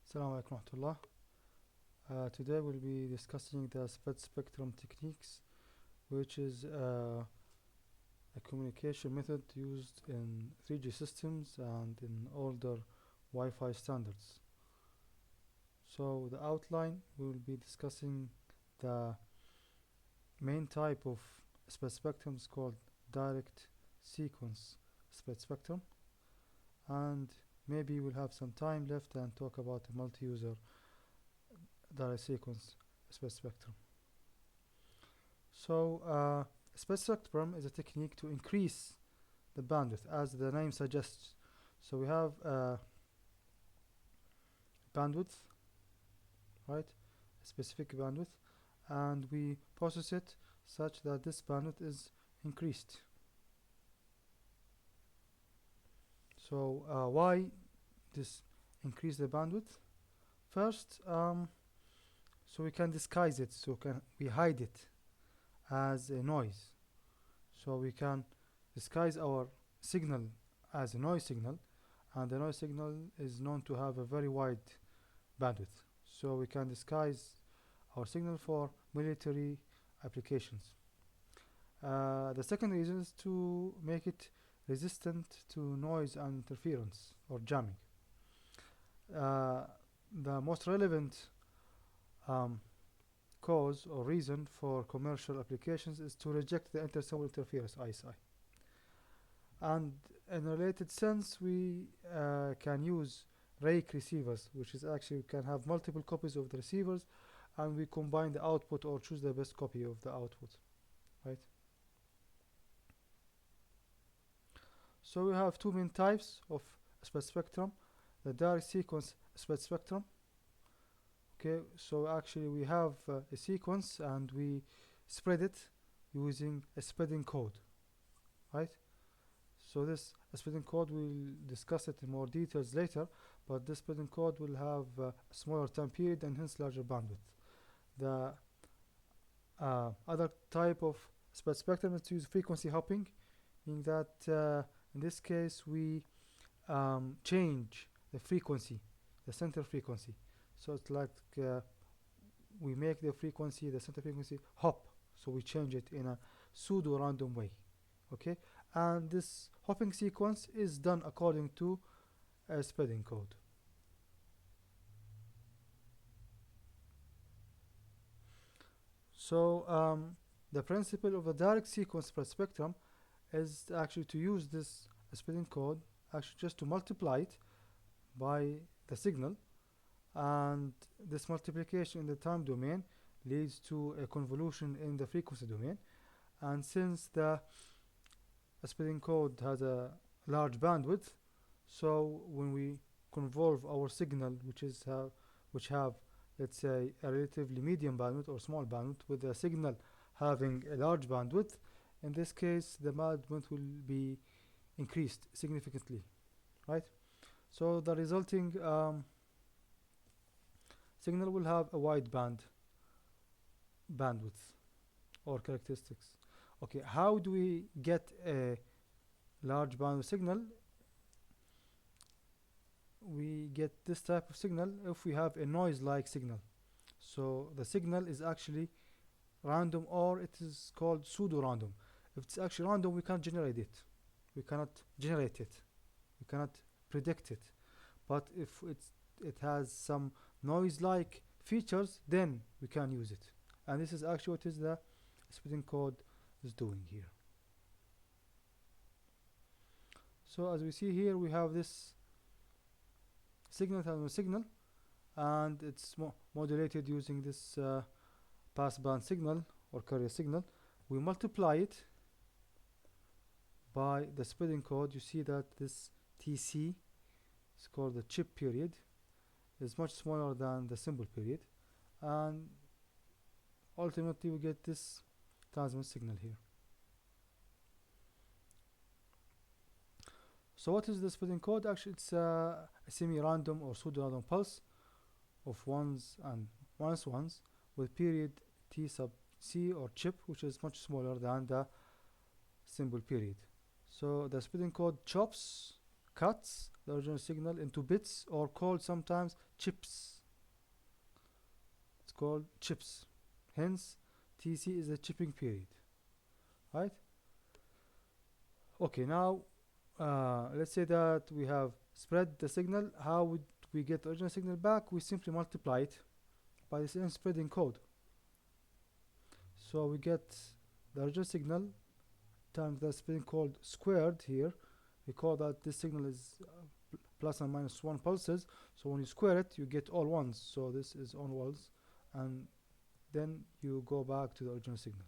Assalamu alaikum warahmatullah. Today we'll be discussing the spread spectrum techniques, which is a communication method used in 3G systems and in older Wi-Fi standards. So the outline, we will be discussing the main type of spread spectrum is called direct sequence spread spectrum, and maybe we'll have some time left and talk about the multi-user direct sequence spread spectrum. So spread spectrum is a technique to increase the bandwidth, as the name suggests. So we have bandwidth, right? A specific bandwidth, and we process it such that this bandwidth is increased. So why this increase the bandwidth? First, so we can disguise it, so we hide it as a noise. So we can disguise our signal as a noise signal, and the noise signal is known to have a very wide bandwidth. So we can disguise our signal for military applications. The second reason is to make it resistant to noise and interference or jamming. The most relevant cause or reason for commercial applications is to reject the inter-symbol interference ISI. And in a related sense, we can use rake receivers, which is actually we can have multiple copies of the receivers, and we combine the output or choose the best copy of the output, right? So we have two main types of spread spectrum: the direct sequence spread spectrum. Okay, so actually we have a sequence and we spread it using a spreading code, right? So this spreading code, we'll discuss it in more details later, but this spreading code will have a smaller time period and hence larger bandwidth. The other type of spread spectrum is to use frequency hopping, meaning that in this case we change the frequency, the center frequency. So it's like we make the frequency, the center frequency, hop. So we change it in a pseudo-random way, okay? And this hopping sequence is done according to a spreading code. So the principle of the direct sequence spread spectrum is actually to use this spreading code, actually just to multiply it by the signal, and this multiplication in the time domain leads to a convolution in the frequency domain. And since the spreading code has a large bandwidth, so when we convolve our signal, which have, let's say, a relatively medium bandwidth or small bandwidth, with a signal having a large bandwidth, in this case the bandwidth will be increased significantly, right? So the resulting signal will have a wide bandwidth or characteristics. Okay, how do we get a large bandwidth signal? We get this type of signal if we have a noise-like signal. So the signal is actually random, or it is called pseudo-random. If it's actually random, we can't generate it. We cannot generate it. We cannot predict it. But if it has some noise-like features, then we can use it. And this is actually what is the spreading code is doing here. So as we see here, we have this signal and it's modulated using this passband signal or carrier signal. We multiply it by the spreading code. You see that this TC is called the chip period, is much smaller than the symbol period, and ultimately we get this transmit signal here. So what is the spreading code? Actually, it's a semi-random or pseudo-random pulse of ones with period T sub C or chip, which is much smaller than the symbol period. So the spreading code chops cuts the original signal into bits, or called sometimes chips. It's called chips. Hence, TC is a chipping period, right? Okay, now let's say that we have spread the signal. How would we get the original signal back? We simply multiply it by the same spreading code. So we get the original signal times the spreading code squared here. Recall that this signal is plus and minus 1 pulses, so when you square it you get all ones, so this is all ones, and then you go back to the original signal.